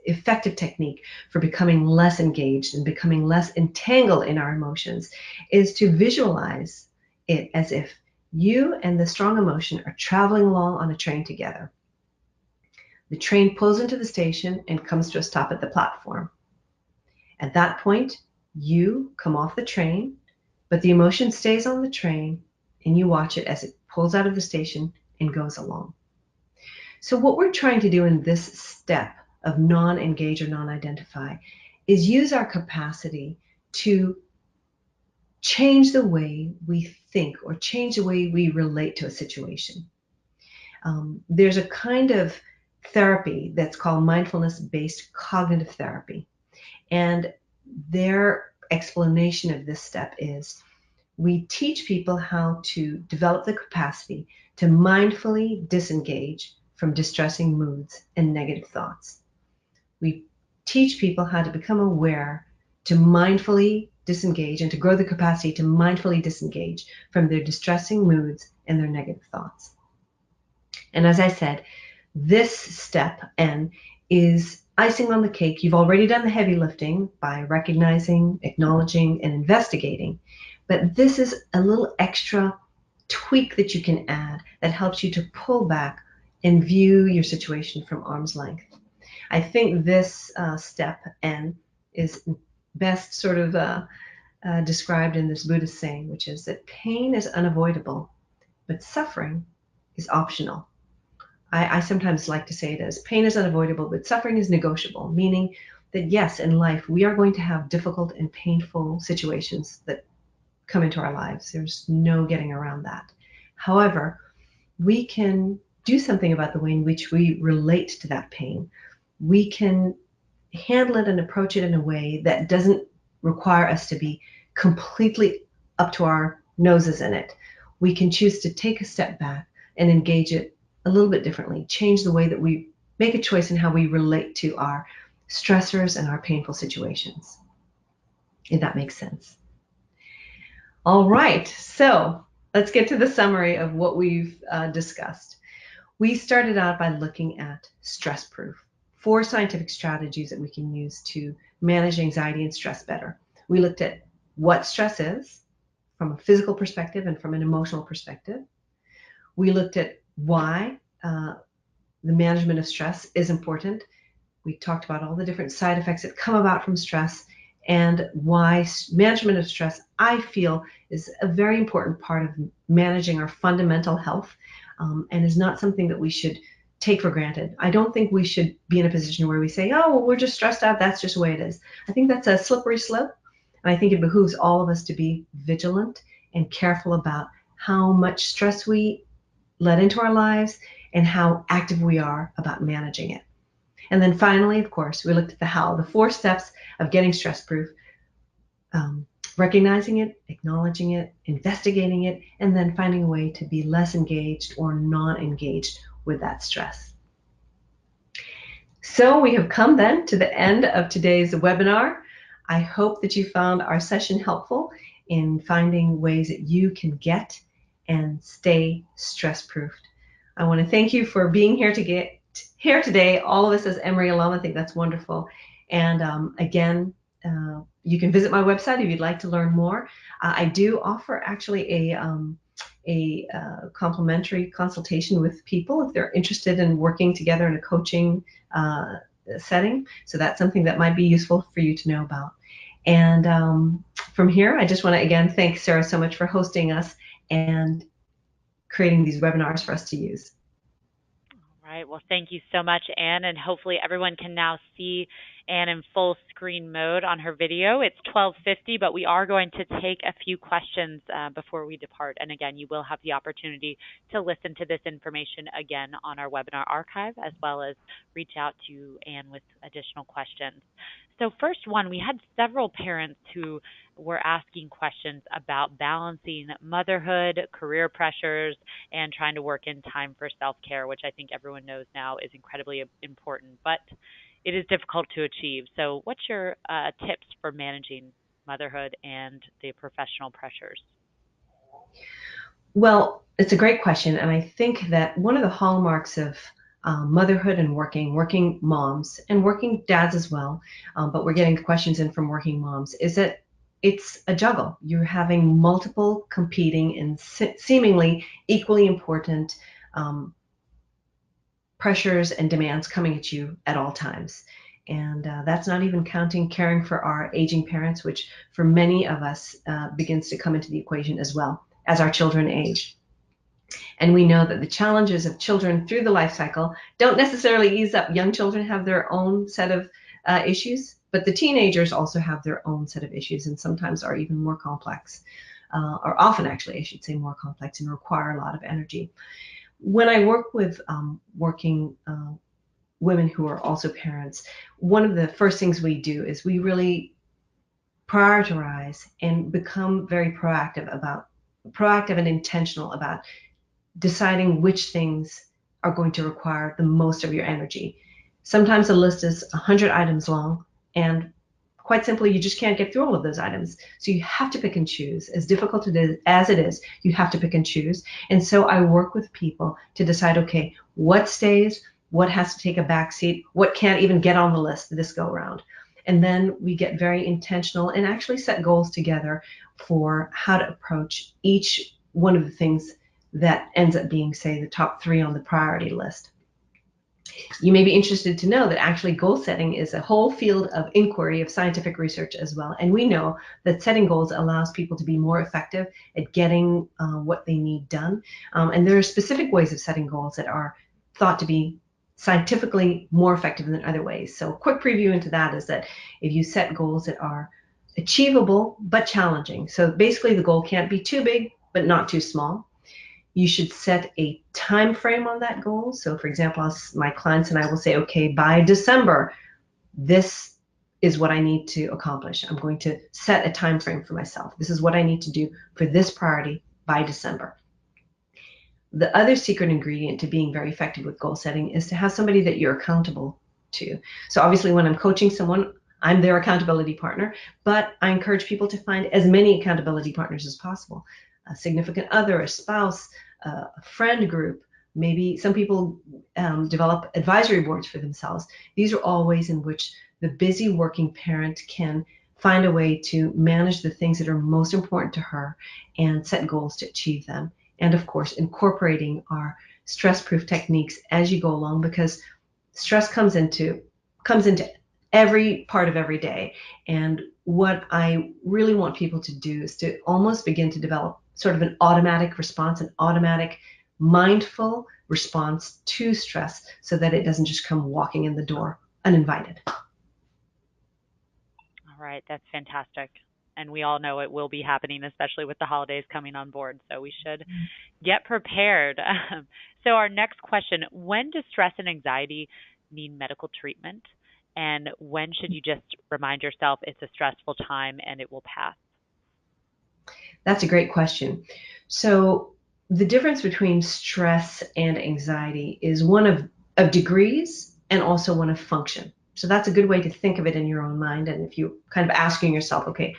effective technique for becoming less engaged and becoming less entangled in our emotions is to visualize it as if you and the strong emotion are traveling along on a train together. The train pulls into the station and comes to a stop at the platform. At that point, you come off the train, but the emotion stays on the train and you watch it as it pulls out of the station and goes along. So what we're trying to do in this step of non-engage or non-identify is use our capacity to change the way we think or change the way we relate to a situation. There's a kind of therapy that's called mindfulness-based cognitive therapy. And their explanation of this step is we teach people how to develop the capacity to mindfully disengage from distressing moods and negative thoughts. We teach people how to become aware, to mindfully disengage, and to grow the capacity to mindfully disengage from their distressing moods and their negative thoughts. And as I said, this step, N, is icing on the cake. You've already done the heavy lifting by recognizing, acknowledging, and investigating. But this is a little extra tweak that you can add that helps you to pull back and view your situation from arm's length. I think this step, N, is best sort of described in this Buddhist saying, which is that pain is unavoidable, but suffering is optional. I sometimes like to say it as pain is unavoidable, but suffering is negotiable, meaning that yes, in life, we are going to have difficult and painful situations that come into our lives. There's no getting around that. However, we can do something about the way in which we relate to that pain. We can handle it and approach it in a way that doesn't require us to be completely up to our noses in it. We can choose to take a step back and engage it a little bit differently, change the way that we make a choice in how we relate to our stressors and our painful situations, if that makes sense. All right, so let's get to the summary of what we've discussed. We started out by looking at stress proof, 4 scientific strategies that we can use to manage anxiety and stress better. We looked at what stress is from a physical perspective and from an emotional perspective. We looked at why the management of stress is important. We talked about all the different side effects that come about from stress and why management of stress, I feel, is a very important part of managing our fundamental health and is not something that we should take for granted. I don't think we should be in a position where we say, oh, well, we're just stressed out. That's just the way it is. I think that's a slippery slope. And I think it behooves all of us to be vigilant and careful about how much stress we let into our lives and how active we are about managing it. And then finally, of course, we looked at the how, the 4 steps of getting stress proof: um, recognizing it, acknowledging it, investigating it, and then finding a way to be less engaged or non-engaged with that stress. So we have come then to the end of today's webinar. I hope that you found our session helpful in finding ways that you can get and stay stress-proofed. I want to thank you for being here here today. All of us as Emory alum, I think that's wonderful. And again, you can visit my website if you'd like to learn more. I do offer actually a complimentary consultation with people if they're interested in working together in a coaching setting. So that's something that might be useful for you to know about. And from here, I just want to again thank Sarah so much for hosting us and creating these webinars for us to use. All right. Well, thank you so much, Anne, and hopefully everyone can now see Anne in full screen mode on her video. It's 12:50, but we are going to take a few questions before we depart. And again, you will have the opportunity to listen to this information again on our webinar archive, as well as reach out to Anne with additional questions. So first one, we had several parents who were asking questions about balancing motherhood, career pressures, and trying to work in time for self-care, which I think everyone knows now is incredibly important, but it is difficult to achieve. So what's your tips for managing motherhood and the professional pressures? Well, it's a great question. And I think that one of the hallmarks of motherhood and working moms and working dads as well, but we're getting questions in from working moms, is that it's a juggle. You're having multiple competing and seemingly equally important pressures and demands coming at you at all times. And that's not even counting caring for our aging parents, which for many of us begins to come into the equation as well as our children age. And we know that the challenges of children through the life cycle don't necessarily ease up. Young children have their own set of issues, but the teenagers also have their own set of issues and sometimes are even more complex, or often actually, I should say, more complex and require a lot of energy. When I work with working women who are also parents, one of the first things we do is we really prioritize and become very proactive and intentional about deciding which things are going to require the most of your energy. Sometimes the list is 100 items long, and quite simply, you just can't get through all of those items. So you have to pick and choose. As difficult as it is, you have to pick and choose. And so I work with people to decide, okay, what stays, what has to take a back seat, what can't even get on the list this go around. And then we get very intentional and actually set goals together for how to approach each one of the things that ends up being, say, the top 3 on the priority list. You may be interested to know that actually goal setting is a whole field of inquiry of scientific research as well. And we know that setting goals allows people to be more effective at getting what they need done. And there are specific ways of setting goals that are thought to be scientifically more effective than other ways. So a quick preview into that is that if you set goals that are achievable but challenging, so basically the goal can't be too big but not too small. You should set a time frame on that goal. So for example, my clients and I will say, okay, by December, this is what I need to accomplish. I'm going to set a time frame for myself. This is what I need to do for this priority by December. The other secret ingredient to being very effective with goal setting is to have somebody that you're accountable to. So obviously when I'm coaching someone, I'm their accountability partner, but I encourage people to find as many accountability partners as possible. A significant other, a spouse, a friend group. Maybe some people develop advisory boards for themselves. These are all ways in which the busy working parent can find a way to manage the things that are most important to her and set goals to achieve them. And of course, incorporating our stress-proof techniques as you go along, because stress comes into every part of every day. And what I really want people to do is to almost begin to develop sort of an automatic response, an automatic mindful response to stress so that it doesn't just come walking in the door uninvited. All right, that's fantastic. And we all know it will be happening, especially with the holidays coming on board. So we should get prepared. So our next question, when does stress and anxiety need medical treatment? And when should you just remind yourself it's a stressful time and it will pass? That's a great question. So the difference between stress and anxiety is one of degrees and also one of function. So that's a good way to think of it in your own mind. And if you kind of asking yourself, okay,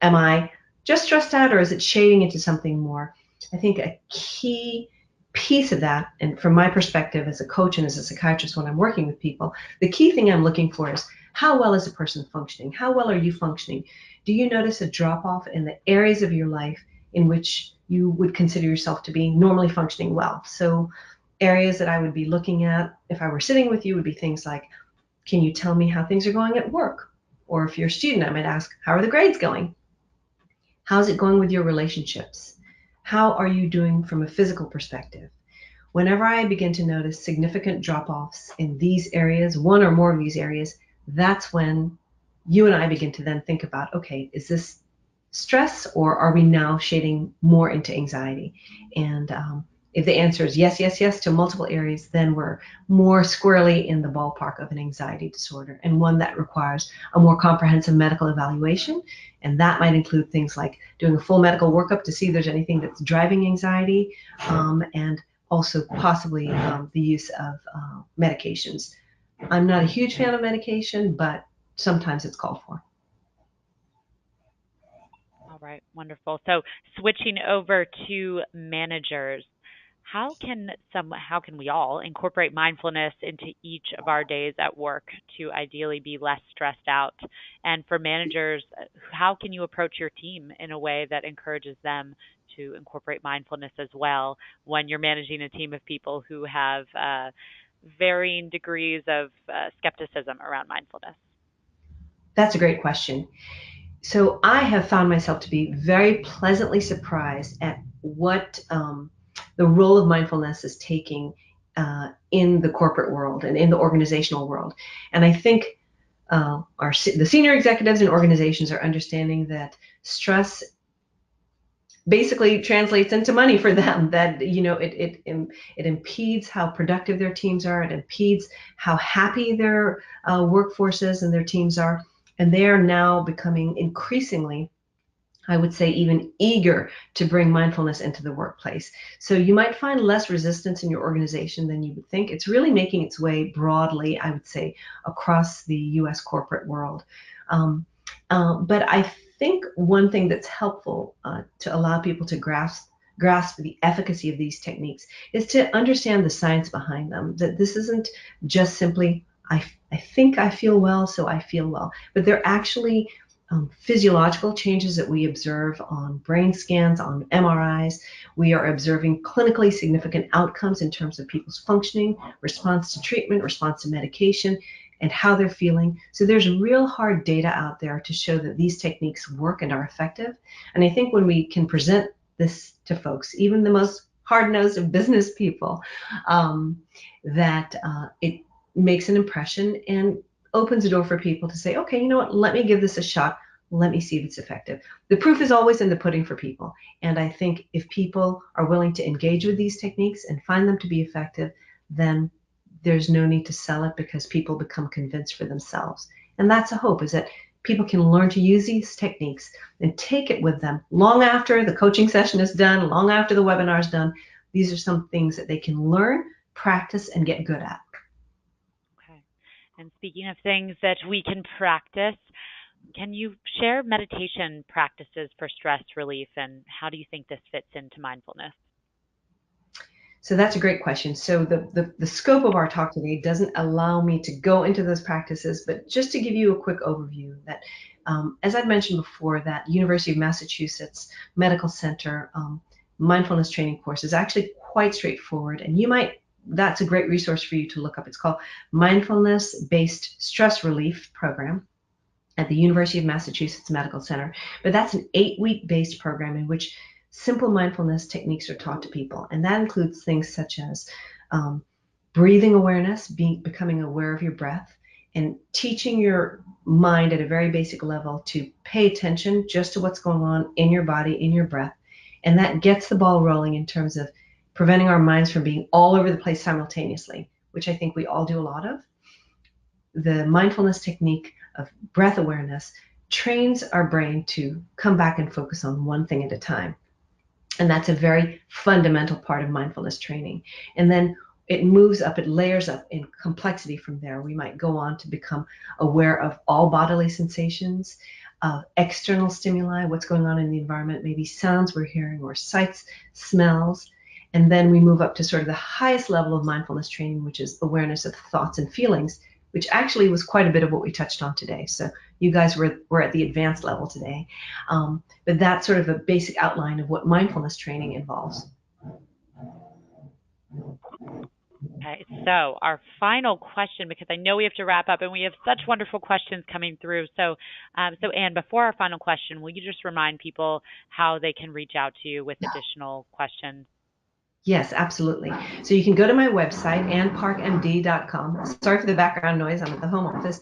am I just stressed out or is it shading into something more? I think a key piece of that, and from my perspective as a coach and as a psychiatrist when I'm working with people, the key thing I'm looking for is how well is a person functioning? How well are you functioning? Do you notice a drop off in the areas of your life in which you would consider yourself to be normally functioning well? So areas that I would be looking at if I were sitting with you would be things like, can you tell me how things are going at work? Or if you're a student, I might ask, how are the grades going? How's it going with your relationships? How are you doing from a physical perspective? Whenever I begin to notice significant drop-offs in these areas, one or more of these areas, that's when you and I begin to then think about, okay, is this stress or are we now shading more into anxiety? And if the answer is yes, yes, yes to multiple areas, then we're more squarely in the ballpark of an anxiety disorder and one that requires a more comprehensive medical evaluation. And that might include things like doing a full medical workup to see if there's anything that's driving anxiety, and also possibly the use of medications. I'm not a huge fan of medication, but sometimes it's called for. All right, wonderful. So switching over to managers, how can we all incorporate mindfulness into each of our days at work to ideally be less stressed out? And for managers, how can you approach your team in a way that encourages them to incorporate mindfulness as well when you're managing a team of people who have varying degrees of skepticism around mindfulness? That's a great question. So I have found myself to be very pleasantly surprised at what the role of mindfulness is taking in the corporate world and in the organizational world. And I think the senior executives in organizations are understanding that stress basically translates into money for them. That it impedes how productive their teams are. It impedes how happy their workforces and their teams are, and they are now becoming increasingly, I would say, even eager to bring mindfulness into the workplace. So you might find less resistance in your organization than you would think. It's really making its way broadly, I would say, across the US corporate world. But I think one thing that's helpful to allow people to grasp the efficacy of these techniques is to understand the science behind them. That this isn't just simply, I think I feel well, so I feel well, but they're actually physiological changes that we observe on brain scans, on MRIs. We are observing clinically significant outcomes in terms of people's functioning, response to treatment, response to medication, and how they're feeling. So there's real hard data out there to show that these techniques work and are effective. And I think when we can present this to folks, even the most hard-nosed of business people, that it makes an impression and opens the door for people to say, okay, you know what, let me give this a shot. Let me see if it's effective. The proof is always in the pudding for people. And I think if people are willing to engage with these techniques and find them to be effective, then there's no need to sell it because people become convinced for themselves. And that's a hope, is that people can learn to use these techniques and take it with them long after the coaching session is done, long after the webinar is done. These are some things that they can learn, practice, and get good at. Okay. And speaking of things that we can practice, can you share meditation practices for stress relief, and how do you think this fits into mindfulness? So that's a great question. So the scope of our talk today doesn't allow me to go into those practices, but just to give you a quick overview that, as I'd mentioned before, that University of Massachusetts Medical Center mindfulness training course is actually quite straightforward, and that's a great resource for you to look up. It's called Mindfulness-Based Stress Relief Program at the University of Massachusetts Medical Center. But that's an 8-week based program in which simple mindfulness techniques are taught to people. And that includes things such as breathing awareness, becoming aware of your breath, and teaching your mind at a very basic level to pay attention just to what's going on in your body, in your breath. And that gets the ball rolling in terms of preventing our minds from being all over the place simultaneously, which I think we all do a lot of. The mindfulness technique of breath awareness trains our brain to come back and focus on one thing at a time. And that's a very fundamental part of mindfulness training. And then it moves up, it layers up in complexity from there. We might go on to become aware of all bodily sensations, external stimuli, what's going on in the environment, maybe sounds we're hearing or sights, smells. And then we move up to sort of the highest level of mindfulness training, which is awareness of thoughts and feelings, which actually was quite a bit of what we touched on today. So you guys were at the advanced level today. But that's sort of a basic outline of what mindfulness training involves. Okay, so our final question, because I know we have to wrap up, and we have such wonderful questions coming through. So, Anne, before our final question, will you just remind people how they can reach out to you with additional questions? Yes, absolutely. So you can go to my website, annparkmd.com. Sorry for the background noise. I'm at the home office.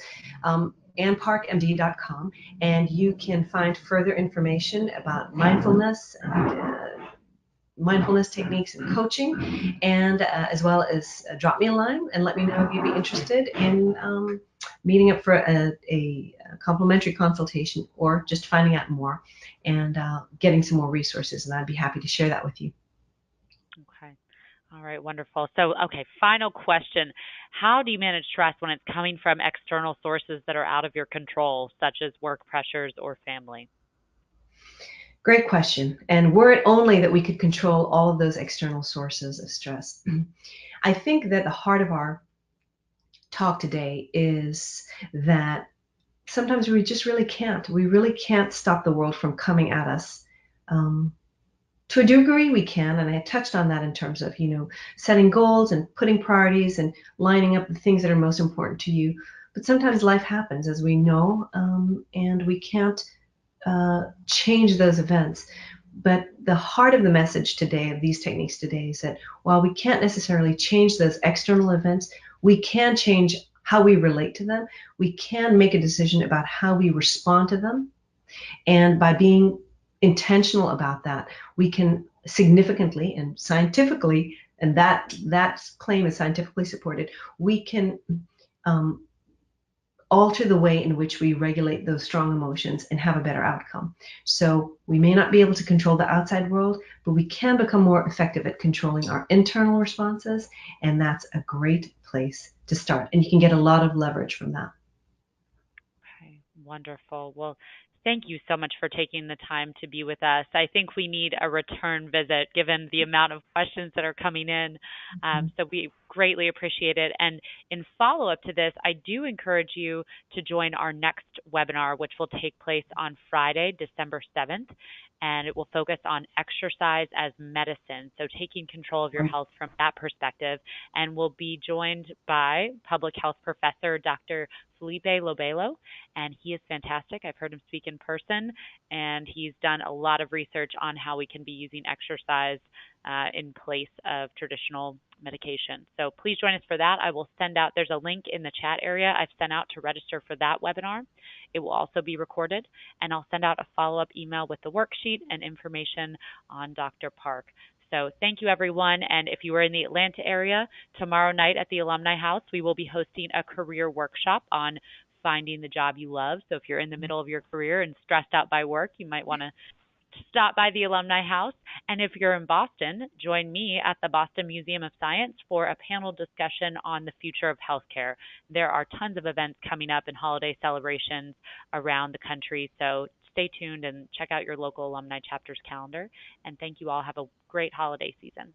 annparkmd.com, and you can find further information about mindfulness and mindfulness techniques and coaching, and as well as drop me a line and let me know if you'd be interested in meeting up for a complimentary consultation or just finding out more and getting some more resources. And I'd be happy to share that with you. Okay. All right, wonderful. So, okay, final question. How do you manage stress when it's coming from external sources that are out of your control, such as work pressures or family? Great question. And were it only that we could control all of those external sources of stress. I think that the heart of our talk today is that sometimes we just really can't. We really can't stop the world from coming at us. To a degree, we can, and I touched on that in terms of, setting goals and putting priorities and lining up the things that are most important to you. But sometimes life happens, as we know, and we can't change those events. But the heart of the message today, of these techniques today, is that while we can't necessarily change those external events, we can change how we relate to them. We can make a decision about how we respond to them. And by being intentional about that, we can significantly and scientifically, and that claim is scientifically supported, we can alter the way in which we regulate those strong emotions and have a better outcome. So we may not be able to control the outside world, but we can become more effective at controlling our internal responses, and that's a great place to start. And you can get a lot of leverage from that. Okay, wonderful. Well, thank you so much for taking the time to be with us. I think we need a return visit given the amount of questions that are coming in. So we greatly appreciate it. And in follow up to this, I do encourage you to join our next webinar, which will take place on Friday, December 7th. And it will focus on exercise as medicine. So taking control of your health from that perspective. And we'll be joined by public health professor, Dr. Felipe Lobelo, and he is fantastic. I've heard him speak in person, and he's done a lot of research on how we can be using exercise in place of traditional medication. So please join us for that. I will send out, there's a link in the chat area I've sent out to register for that webinar. It will also be recorded, and I'll send out a follow-up email with the worksheet and information on Dr. Park. So thank you, everyone. And if you are in the Atlanta area, tomorrow night at the Alumni House, we will be hosting a career workshop on finding the job you love. So if you're in the middle of your career and stressed out by work, you might want to stop by the Alumni House. And if you're in Boston, join me at the Boston Museum of Science for a panel discussion on the future of healthcare. There are tons of events coming up and holiday celebrations around the country. So stay tuned and check out your local alumni chapter's calendar. And thank you all. Have a great holiday season.